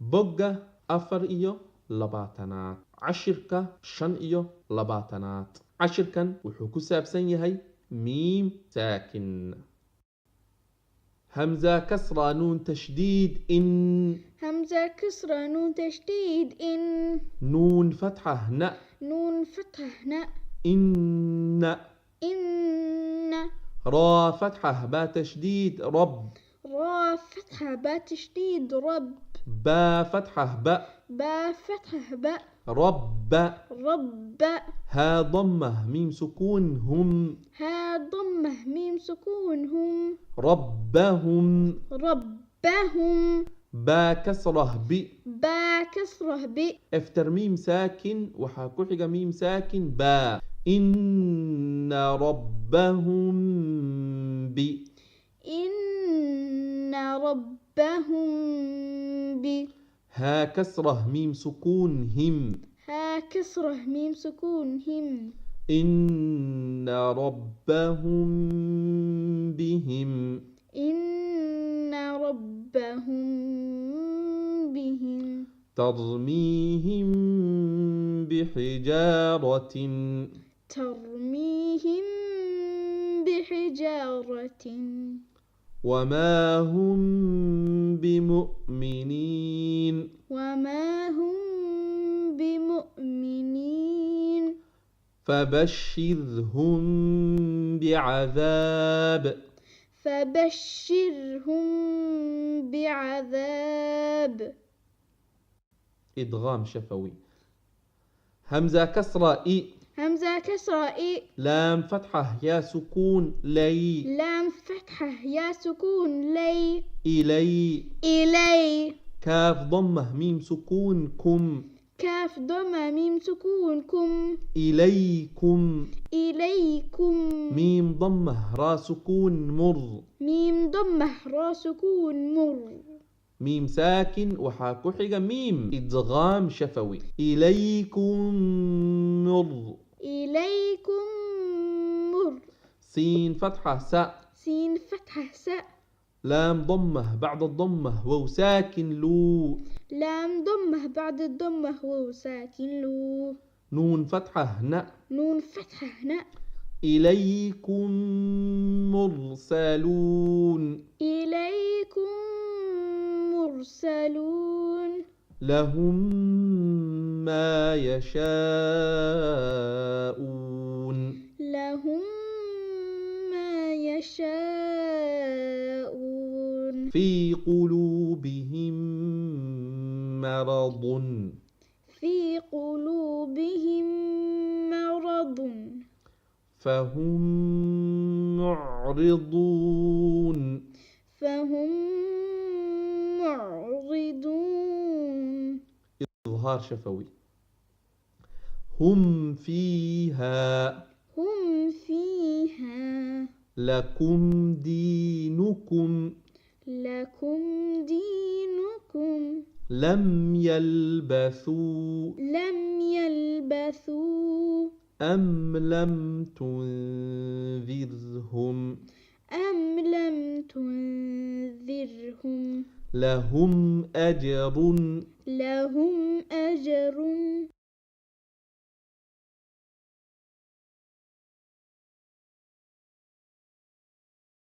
bogga 4 iyo 20aad cashirka 5 iyo 20aad cashirkan wuxuu ku saabsan yahay miim saakin همزة كسرة نون تشديد إن همزة كسرة نون تشديد إن نون فتحة ن نون فتحة ن إن إن را فتحة با تشديد رب را فتحة با تشديد رب با فتحة با با فتحة با رب رب ها ضمة ميم سكون هم ها ضمة ميم سكون هم ربهم ربهم با كسرة ب با كسرة ب افتر ميم ساكن وحاكوحق ميم ساكن با إن ربهم ب إن ربهم ب ها كسرة ميم سكون هم ها كسرة ميم سكون هم إن ربهم بهم إن ربهم بهم ترميهم بحجارة ترميهم بحجارة وما هم بمؤمنين وما هم بمؤمنين فبشرهم بعذاب فبشرهم بعذاب إدغام شفوي همزة كسرة إي همزة كسرة إي لام فتحة يا سكون لي لام فتحة يا سكون لي إلي إلي كاف ضمة ميم سكون كم كاف ضمة ميم سكون كم إليكم إليكم ميم ضمة را سكون مر ميم ضمة را سكون مر ميم ساكن وحاكوحق ميم إدغام شفوي إليكم مر إليكم مر سين فتحة سا سين فتحة ساء لام ضمة بعد الضمة واو ساكن لو لام ضمة بعد الضمة واو ساكن لو نون فتحة ن نون فتحة ن إليكم مرسلون إليكم مرسلون لهم ما يشاءون لهم ما يشاءون في قلوبهم مرض في قلوبهم مرض فهم معرضون فهم معرضون إظهار شفوي هم فيها هم فيها لكم دينكم لكم دينكم لم يلبثوا أم لم تنذرهم لم تنذرهم لهم أجر